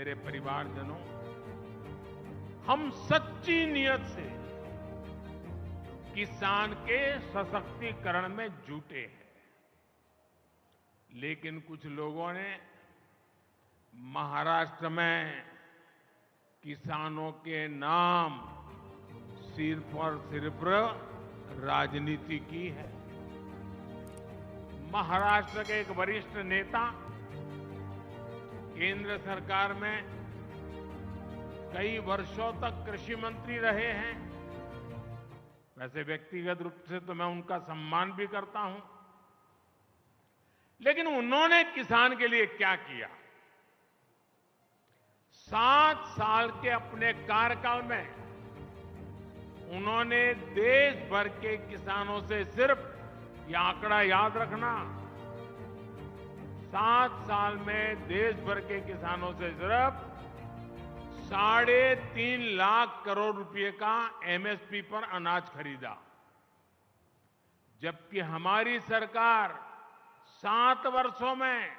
मेरे परिवारजनों, हम सच्ची नियत से किसान के सशक्तिकरण में जुटे हैं, लेकिन कुछ लोगों ने महाराष्ट्र में किसानों के नाम सिर्फ और सिर्फ राजनीति की है। महाराष्ट्र के एक वरिष्ठ नेता केंद्र सरकार में कई वर्षों तक कृषि मंत्री रहे हैं। वैसे व्यक्तिगत रूप से तो मैं उनका सम्मान भी करता हूं, लेकिन उन्होंने किसान के लिए क्या किया? 7 साल के अपने कार्यकाल में उन्होंने देश भर के किसानों से सिर्फ, यह आंकड़ा याद रखना, 7 साल में देश भर के किसानों से सिर्फ 3.5 लाख करोड़ रुपए का एमएसपी पर अनाज खरीदा, जबकि हमारी सरकार 7 वर्षों में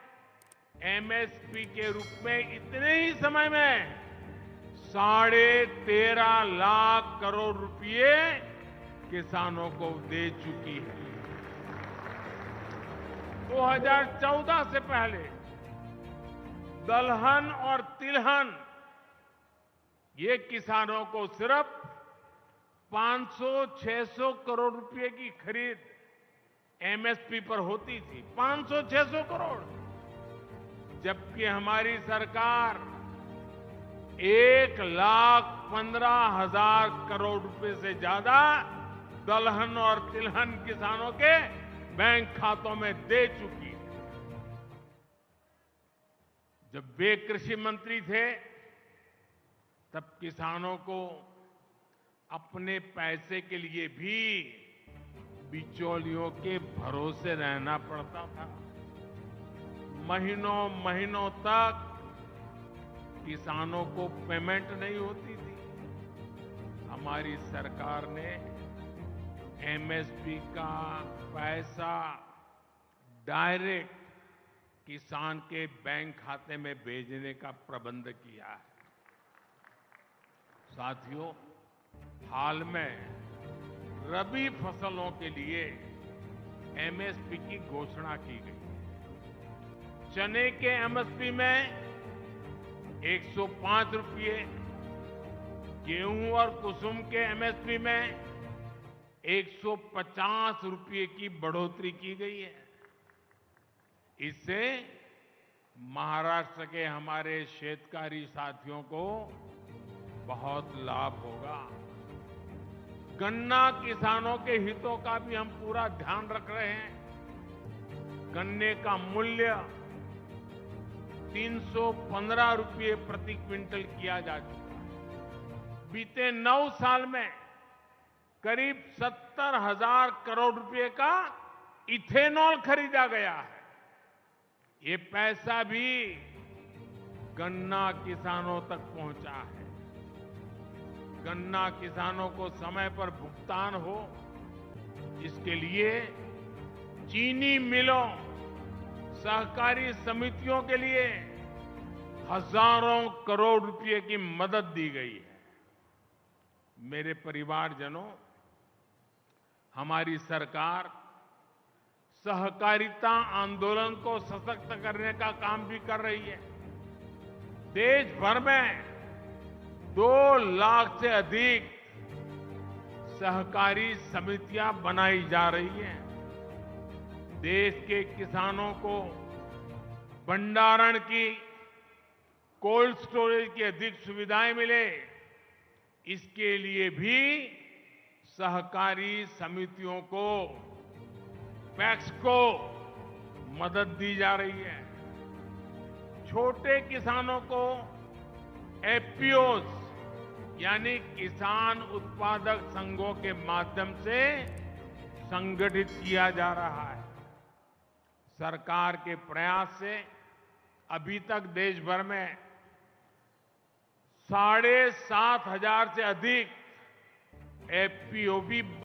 एमएसपी के रूप में इतने ही समय में 13.5 लाख करोड़ रुपए किसानों को दे चुकी है। 2014 से पहले दलहन और तिलहन ये किसानों को सिर्फ 500-600 करोड़ रुपए की खरीद एमएसपी पर होती थी, 500-600 करोड़, जबकि हमारी सरकार 1,15,000 करोड़ रुपए से ज्यादा दलहन और तिलहन किसानों के बैंक खातों में दे चुकी है। जब वे कृषि मंत्री थे तब किसानों को अपने पैसे के लिए भी बिचौलियों के भरोसे रहना पड़ता था। महीनों महीनों तक किसानों को पेमेंट नहीं होती थी। हमारी सरकार ने एमएसपी का पैसा डायरेक्ट किसान के बैंक खाते में भेजने का प्रबंध किया है। साथियों, हाल में रबी फसलों के लिए एमएसपी की घोषणा की गई है। चने के एमएसपी में 105 रुपये, गेहूं और कुसुम के एमएसपी में 150 रुपये की बढ़ोतरी की गई है। इससे महाराष्ट्र के हमारे शेतकारी साथियों को बहुत लाभ होगा। गन्ना किसानों के हितों का भी हम पूरा ध्यान रख रहे हैं। गन्ने का मूल्य 315 रुपये प्रति क्विंटल किया जा चुका है। बीते 9 साल में करीब 70,000 करोड़ रुपए का इथेनॉल खरीदा गया है। ये पैसा भी गन्ना किसानों तक पहुंचा है। गन्ना किसानों को समय पर भुगतान हो, इसके लिए चीनी मिलों, सहकारी समितियों के लिए हजारों करोड़ रुपए की मदद दी गई है। मेरे परिवारजनों, हमारी सरकार सहकारिता आंदोलन को सशक्त करने का काम भी कर रही है। देश भर में 2 लाख से अधिक सहकारी समितियां बनाई जा रही हैं। देश के किसानों को भंडारण की, कोल्ड स्टोरेज की अधिक सुविधाएं मिले, इसके लिए भी सहकारी समितियों को, पैक्स को मदद दी जा रही है। छोटे किसानों को एफपीओस यानी किसान उत्पादक संघों के माध्यम से संगठित किया जा रहा है। सरकार के प्रयास से अभी तक देश भर में 7,500 से अधिक एफपीओ भी